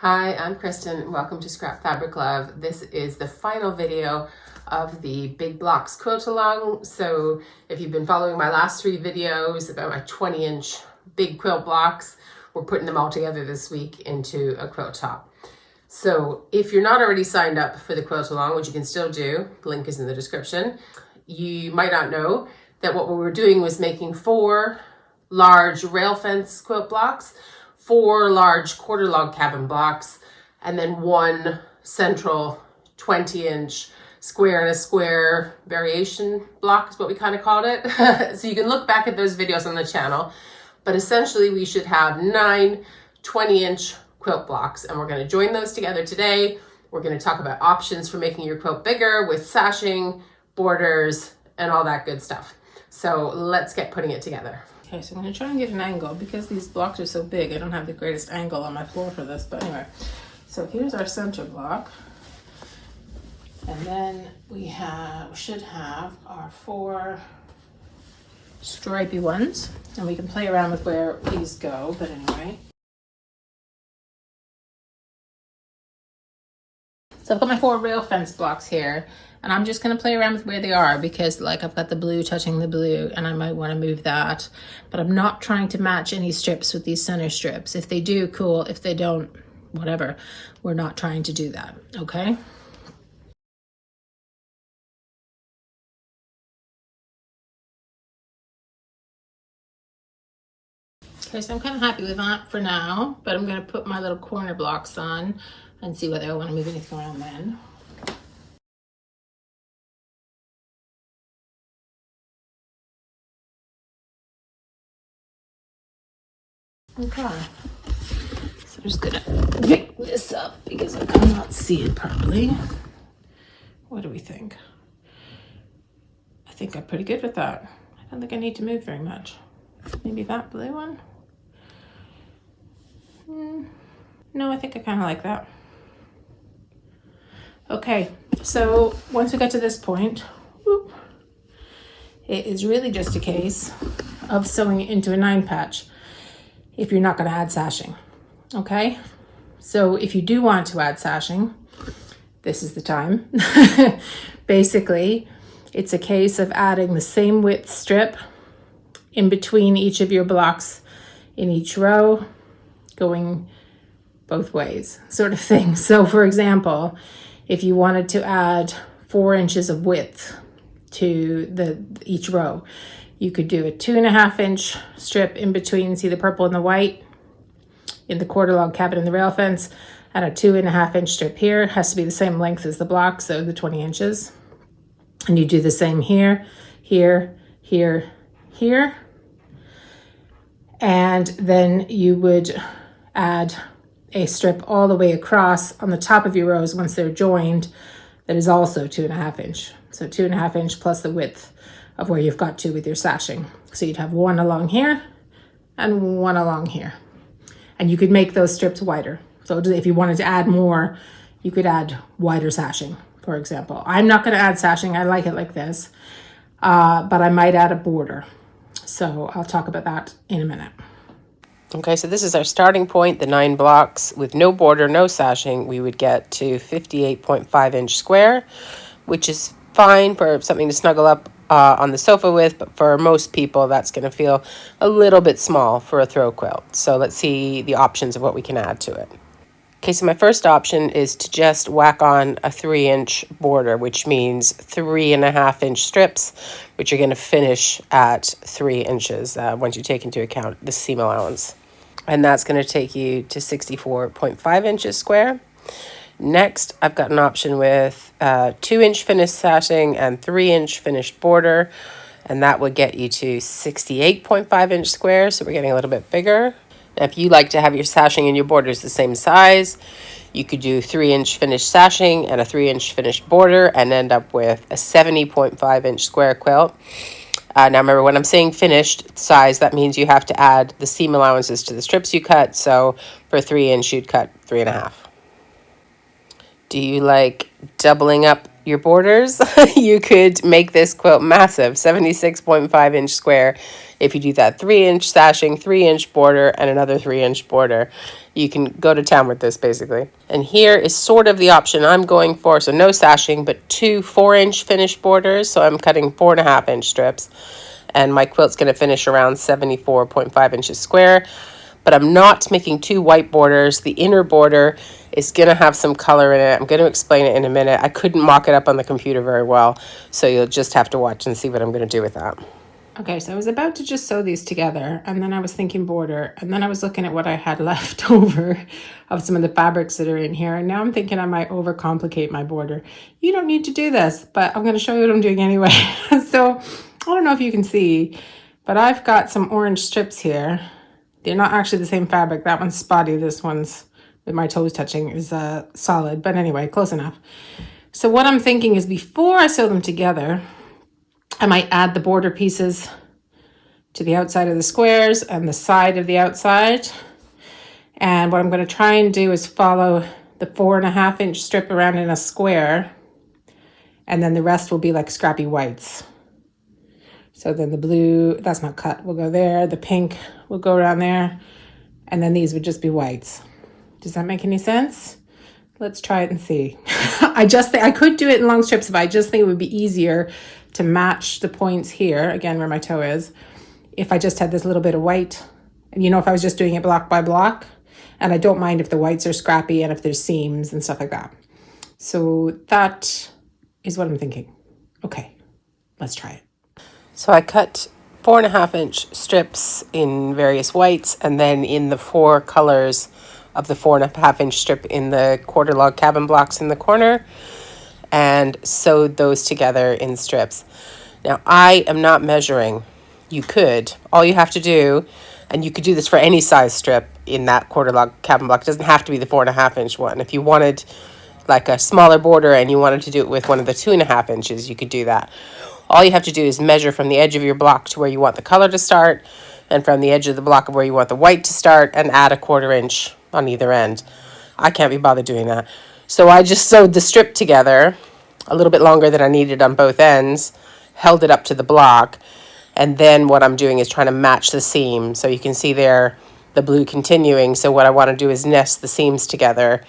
Hi, I'm Kristen. Welcome to Scrap Fabric Love. This is the final video of the Big Blocks quilt along. So if you've been following my last three videos about my 20-inch big quilt blocks, we're putting them all together this week into a quilt top. So if you're not already signed up for the quilt along, which you can still do, link is in the description, you might not know that what we were doing was making 4 large rail fence quilt blocks, 4 large quarter log cabin blocks, and then 1 central 20-inch square and a square variation block is what we kind of called it. So you can look back at those videos on the channel, but essentially we should have 9 20-inch quilt blocks, and we're going to join those together today. We're going to talk about options for making your quilt bigger with sashing, borders, and all that good stuff. So let's get putting it together. Okay, so I'm going to try and get an angle because these blocks are so big. I don't have the greatest angle on my floor for this, but anyway. So here's our center block. And then we should have our 4 stripy ones. And we can play around with where these go, but anyway. So I've got my 4 rail fence blocks here, and I'm just going to play around with where they are because like I've got the blue touching the blue and I might want to move that, but I'm not trying to match any strips with these center strips. If they do, cool. If they don't, whatever. We're not trying to do that, okay? Okay, so I'm kind of happy with that for now, but I'm going to put my little corner blocks on and see whether I want to move anything around then. Okay, so I'm just gonna pick this up because I cannot see it properly. What do we think? I think I'm pretty good with that. I don't think I need to move very much. Maybe that blue one? No, I think I kind of like that. Okay, so once we get to this point, whoop, it is really just a case of sewing it into a 9 patch if you're not going to add sashing, okay? So if you do want to add sashing, this is the time. Basically, it's a case of adding the same width strip in between each of your blocks in each row, going both ways, sort of thing. So for example, if you wanted to add 4 inches of width to each row, you could do a 2.5-inch strip in between, see the purple and the white in the quarter log cabin and the rail fence, and a 2.5-inch strip here. It has to be the same length as the block, so the 20 inches. And you do the same here, here, here, here. And then you would add a strip all the way across on the top of your rows once they're joined that is also 2.5-inch. So 2.5-inch plus the width of where you've got to with your sashing. So you'd have 1 along here and 1 along here. And you could make those strips wider. So if you wanted to add more, you could add wider sashing, for example. I'm not going to add sashing. I like it like this, but I might add a border. So I'll talk about that in a minute. Okay, so this is our starting point, the 9 blocks. With no border, no sashing, we would get to 58.5-inch square, which is fine for something to snuggle up on the sofa with, but for most people, that's going to feel a little bit small for a throw quilt. So let's see the options of what we can add to it. Okay, so my first option is to just whack on a 3-inch border, which means 3.5-inch strips, which are going to finish at 3 inches once you take into account the seam allowance. And that's going to take you to 64.5 inches square. Next, I've got an option with 2-inch finished sashing and 3-inch finished border, and that would get you to 68.5-inch square, so we're getting a little bit bigger. Now, if you like to have your sashing and your borders the same size, you could do 3-inch finished sashing and a 3-inch finished border and end up with a 70.5-inch square quilt. Now remember, when I'm saying finished size, that means you have to add the seam allowances to the strips you cut. So for 3-inch, you'd cut 3.5. Do you like doubling up your borders? You could make this quilt massive, 76.5-inch square. If you do that 3-inch sashing, 3-inch border, and another 3-inch border, You can go to town with this basically. And here is sort of the option I'm going for. So no sashing, but 2 4-inch finished borders. So I'm cutting 4.5-inch strips. And my quilt's going to finish around 74.5 inches square. But I'm not making 2 white borders. The inner border is going to have some color in it. I'm going to explain it in a minute. I couldn't mock it up on the computer very well, so you'll just have to watch and see what I'm going to do with that. Okay, so I was about to just sew these together, and then I was thinking border, and then I was looking at what I had left over of some of the fabrics that are in here, and now I'm thinking I might overcomplicate my border. You don't need to do this, but I'm going to show you what I'm doing anyway. So I don't know if you can see, but I've got some orange strips here. They're not actually the same fabric. That one's spotty. This one's, with my toes touching, is solid. But anyway, close enough. So what I'm thinking is before I sew them together, I might add the border pieces to the outside of the squares and the side of the outside. And what I'm going to try and do is follow the 4.5-inch strip around in a square. And then the rest will be like scrappy whites. So then the blue, that's not cut, will go there. The pink will go around there. And then these would just be whites. Does that make any sense? Let's try it and see. I just think I could do it in long strips, but I just think it would be easier to match the points here, again, where my toe is, if I just had this little bit of white. And if I was just doing it block by block. And I don't mind if the whites are scrappy and if there's seams and stuff like that. So that is what I'm thinking. Okay, let's try it. So I cut 4.5-inch strips in various whites, and then in the 4 colors of the 4.5-inch strip in the quarter log cabin blocks in the corner, and sewed those together in strips. Now I am not measuring. You could. All you have to do, and you could do this for any size strip in that quarter log cabin block. It doesn't have to be the 4.5-inch one. If you wanted like a smaller border and you wanted to do it with one of the 2.5 inches, you could do that. All you have to do is measure from the edge of your block to where you want the color to start, and from the edge of the block of where you want the white to start, and add a 1/4 inch on either end. I can't be bothered doing that. So I just sewed the strip together a little bit longer than I needed on both ends, held it up to the block, and then what I'm doing is trying to match the seam. So you can see there the blue continuing. So what I want to do is nest the seams together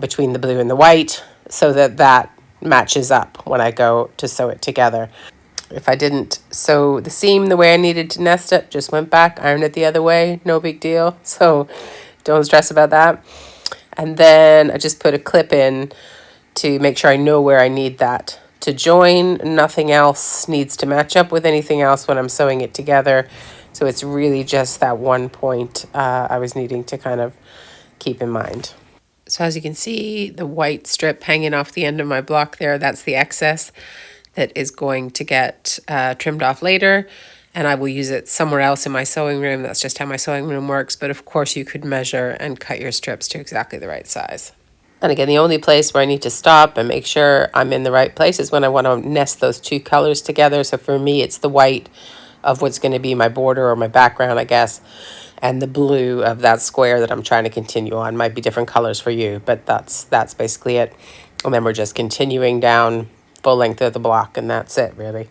between the blue and the white, so that that matches up when I go to sew it together. If I didn't sew the seam the way I needed to nest it, just went back, ironed it the other way, no big deal. So don't stress about that. And then I just put a clip in to make sure I know where I need that to join. Nothing else needs to match up with anything else when I'm sewing it together. So it's really just that one point I was needing to kind of keep in mind. So as you can see, the white strip hanging off the end of my block there, that's the excess that is going to get trimmed off later. And I will use it somewhere else in my sewing room. That's just how my sewing room works. But of course you could measure and cut your strips to exactly the right size. And again, the only place where I need to stop and make sure I'm in the right place is when I want to nest those 2 colors together. So for me, it's the white of what's going to be my border or my background, I guess, and the blue of that square that I'm trying to continue on. Might be different colors for you, but that's basically it. And then we're just continuing down full length of the block, and that's it, really.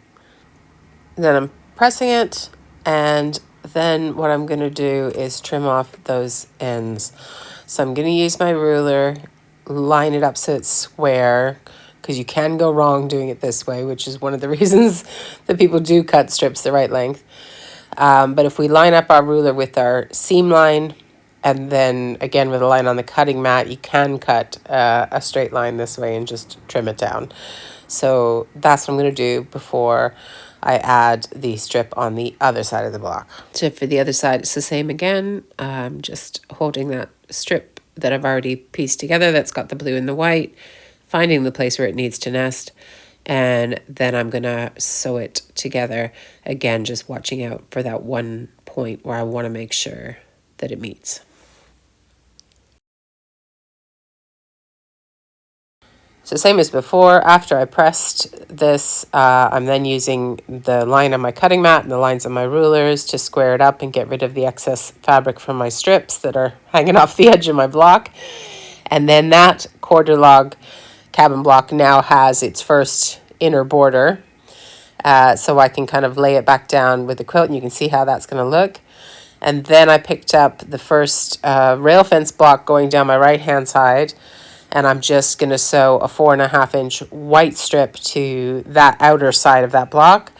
And then I'm pressing it, and then what I'm going to do is trim off those ends. So I'm going to use my ruler, line it up so it's square, because you can go wrong doing it this way, which is one of the reasons that people do cut strips the right length. But if we line up our ruler with our seam line, and then again with a line on the cutting mat, you can cut a straight line this way and just trim it down. So that's what I'm going to do before I add the strip on the other side of the block. So for the other side, it's the same again. I'm just holding that strip that I've already pieced together that's got the blue and the white, finding the place where it needs to nest, and then I'm going to sew it together. Again, just watching out for that one point where I want to make sure that it meets. So same as before, after I pressed this, I'm then using the line on my cutting mat and the lines on my rulers to square it up and get rid of the excess fabric from my strips that are hanging off the edge of my block. And then that quarter log cabin block now has its first inner border. So I can kind of lay it back down with the quilt, and you can see how that's going to look. And then I picked up the first rail fence block going down my right hand side, and I'm just going to sew a 4.5 inch white strip to that outer side of that block,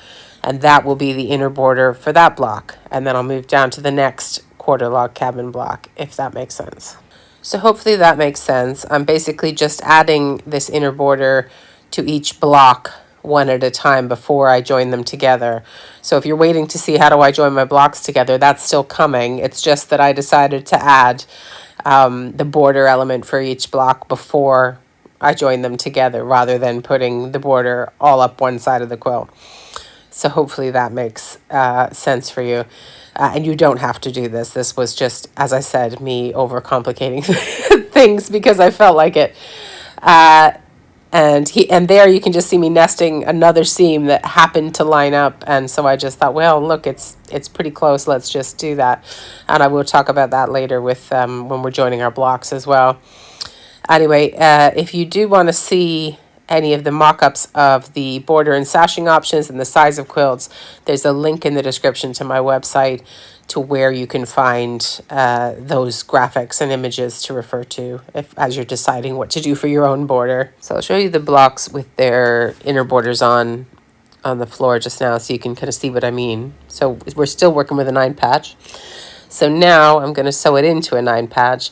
and that will be the inner border for that block. And then I'll move down to the next quarter log cabin block, if that makes sense. So hopefully that makes sense. I'm basically just adding this inner border to each block one at a time before I join them together. So if you're waiting to see how do I join my blocks together, that's still coming. It's just that I decided to add the border element for each block before I join them together, rather than putting the border all up one side of the quilt. So hopefully that makes sense for you. And you don't have to do this. This was just, as I said, me overcomplicating things because I felt like it. And there you can just see me nesting another seam that happened to line up, and so I just thought, well, look, it's pretty close. Let's just do that, and I will talk about that later with when we're joining our blocks as well. Anyway, if you do want to see any of the mock-ups of the border and sashing options and the size of quilts, there's a link in the description to my website to where you can find those graphics and images to refer to as you're deciding what to do for your own border. So I'll show you the blocks with their inner borders on the floor just now, so you can kind of see what I mean. So we're still working with a 9 patch. So now I'm going to sew it into a 9 patch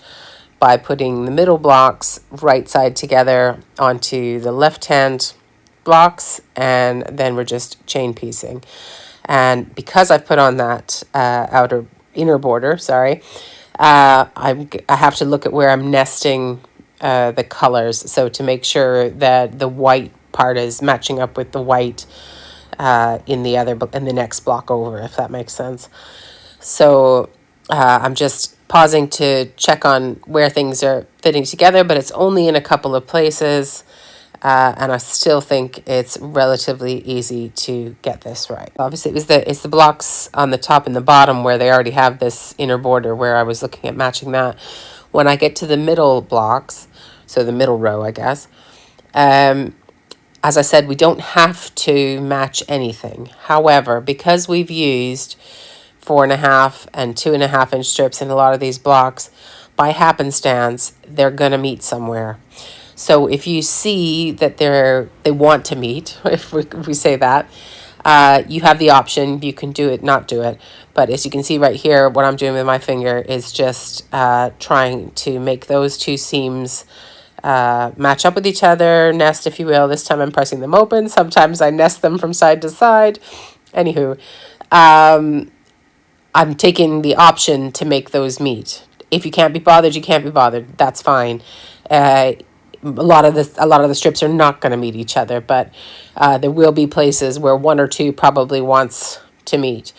by putting the middle blocks right side together onto the left hand blocks, and then we're just chain piecing. And because I've put on that inner border, I have to look at where I'm nesting the colors, so to make sure that the white part is matching up with the white in the next block over, if that makes sense. So I'm just pausing to check on where things are fitting together, but it's only in a couple of places. And I still think it's relatively easy to get this right. Obviously, it's the blocks on the top and the bottom where they already have this inner border, where I was looking at matching that. When I get to the middle blocks, so the middle row, I guess, as I said, we don't have to match anything. However, because we've used 4.5 and 2.5 inch strips in a lot of these blocks, by happenstance, they're going to meet somewhere. So if you see that they want to meet, if we say that, you have the option. You can do it, not do it. But as you can see right here, what I'm doing with my finger is just trying to make those two seams match up with each other, nest, if you will. This time I'm pressing them open. Sometimes I nest them from side to side. Anywho, I'm taking the option to make those meet. If you can't be bothered, you can't be bothered. That's fine. A lot of the strips are not going to meet each other, but there will be places where one or two probably wants to meet.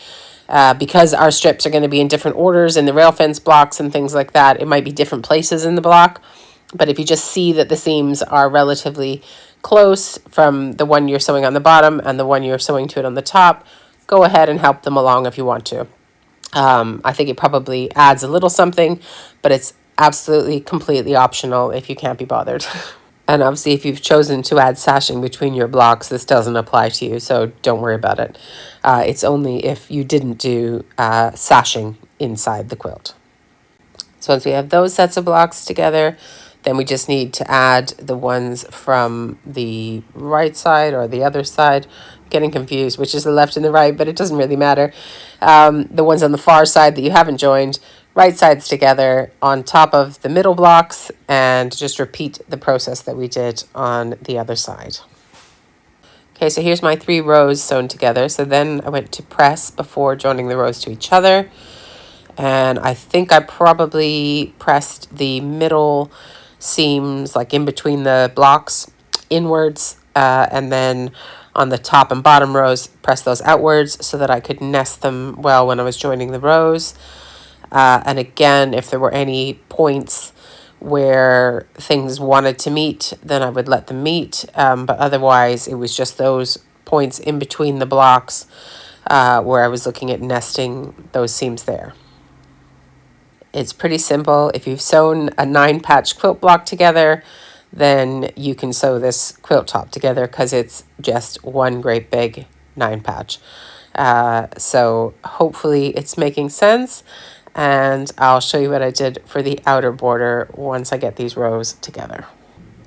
Because our strips are going to be in different orders in the rail fence blocks and things like that, it might be different places in the block. But if you just see that the seams are relatively close from the one you're sewing on the bottom and the one you're sewing to it on the top, go ahead and help them along if you want to. I think it probably adds a little something, but it's absolutely completely optional if you can't be bothered. And obviously, if you've chosen to add sashing between your blocks, this doesn't apply to you, so don't worry about it. It's only if you didn't do sashing inside the quilt. So once we have those sets of blocks together, then we just need to add the ones from the right side or the other side. I'm getting confused, which is the left and the right, but it doesn't really matter. The ones on the far side that you haven't joined, right sides together on top of the middle blocks, and just repeat the process that we did on the other side. Okay, so here's my 3 rows sewn together. So then I went to press before joining the rows to each other. And I think I probably pressed the middle seams, like in between the blocks, inwards, and then on the top and bottom rows, press those outwards so that I could nest them well when I was joining the rows. And again, if there were any points where things wanted to meet, then I would let them meet. But otherwise, it was just those points in between the blocks where I was looking at nesting those seams there. It's pretty simple. If you've sewn a 9-patch quilt block together, then you can sew this quilt top together because it's just one great big 9-patch. So hopefully it's making sense, and I'll show you what I did for the outer border once I get these rows together.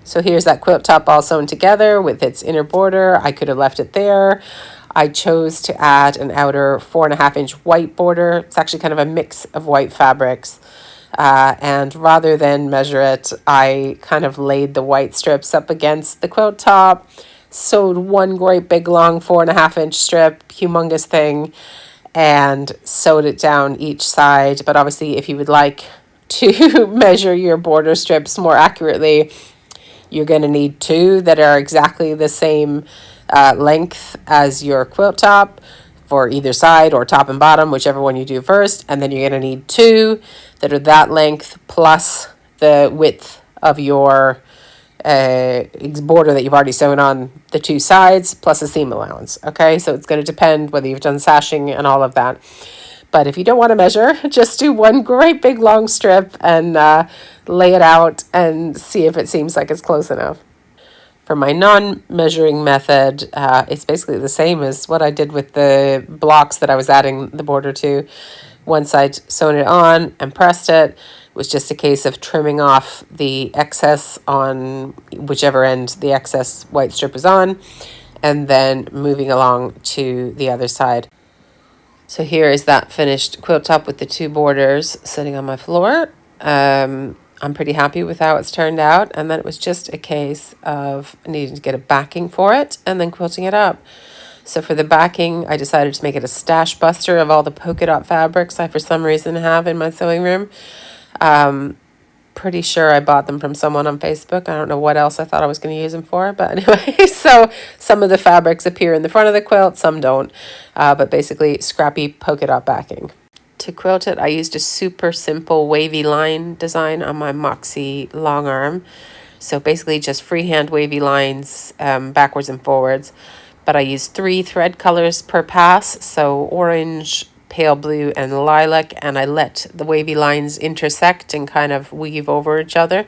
So here's that quilt top all sewn together with its inner border. I could have left it there. I chose to add an outer 4.5 inch white border. It's actually kind of a mix of white fabrics. And rather than measure it, I kind of laid the white strips up against the quilt top, sewed one great big long 4.5 inch strip, humongous thing, and sewed it down each side. But obviously, if you would like to measure your border strips more accurately, you're going to need two that are exactly the same length as your quilt top for either side, or top and bottom, whichever one you do first. And then you're going to need two that are that length plus the width of your border that you've already sewn on the two sides, plus a seam allowance. Okay, so it's going to depend whether you've done sashing and all of that. But if you don't want to measure, just do one great big long strip and lay it out and see if it seems like it's close enough. For my non-measuring method, it's basically the same as what I did with the blocks that I was adding the border to. Once I'd sewn it on and pressed it, it was just a case of trimming off the excess on whichever end the excess white strip was on, and then moving along to the other side. So here is that finished quilt top with the two borders sitting on my floor. I'm pretty happy with how it's turned out, and then it was just a case of needing to get a backing for it and then quilting it up. So for the backing, I decided to make it a stash buster of all the polka dot fabrics I for some reason have in my sewing room. Pretty sure I bought them from someone on Facebook. I don't know what else I thought I was going to use them for, but anyway, so some of the fabrics appear in the front of the quilt, some don't, but basically scrappy polka dot backing. To quilt it, I used a super simple wavy line design on my Moxie long arm. So basically just freehand wavy lines backwards and forwards, but I used 3 thread colors per pass, so orange, pale blue, and lilac, and I let the wavy lines intersect and kind of weave over each other.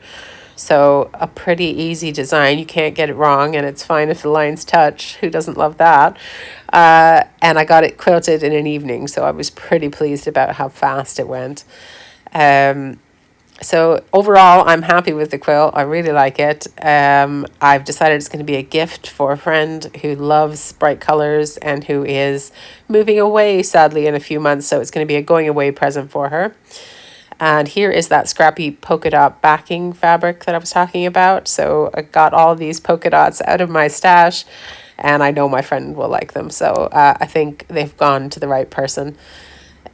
So a pretty easy design. You can't get it wrong, and it's fine if the lines touch. Who doesn't love that? And I got it quilted in an evening, so I was pretty pleased about how fast it went. So overall, I'm happy with the quilt. I really like it. I've decided it's going to be a gift for a friend who loves bright colors and who is moving away, sadly, in a few months. So it's going to be a going away present for her. And here is that scrappy polka dot backing fabric that I was talking about. So I got all these polka dots out of my stash, and I know my friend will like them. So I think they've gone to the right person.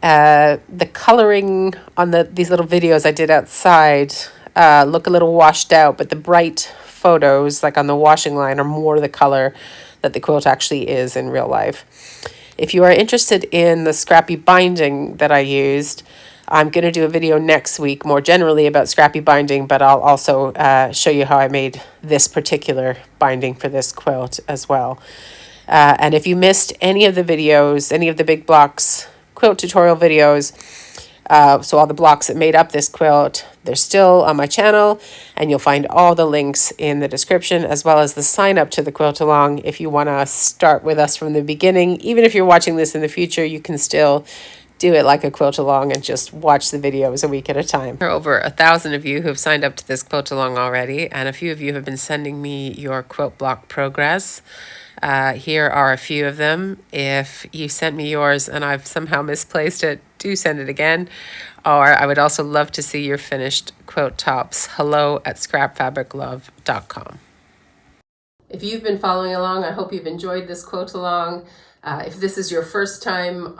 The coloring on these little videos I did outside look a little washed out, but the bright photos, like on the washing line, are more the color that the quilt actually is in real life. If you are interested in the scrappy binding that I used, I'm going to do a video next week more generally about scrappy binding, but I'll also show you how I made this particular binding for this quilt as well. And if you missed any of the videos, any of the Big Blocks quilt tutorial videos, so all the blocks that made up this quilt, they're still on my channel, and you'll find all the links in the description, as well as the sign up to the quilt along. If you want to start with us from the beginning, even if you're watching this in the future, you can still do it like a quilt along and just watch the videos a week at a time. There are over 1,000 of you who have signed up to this quilt along already, and a few of you have been sending me your quilt block progress. Here are a few of them. If you sent me yours and I've somehow misplaced it, do send it again. Or I would also love to see your finished quilt tops. hello@scrapfabriclove.com. If you've been following along, I hope you've enjoyed this quilt along. If this is your first time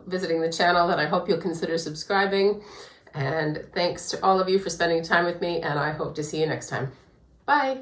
visiting the channel, then I hope you'll consider subscribing. And thanks to all of you for spending time with me, and I hope to see you next time. Bye.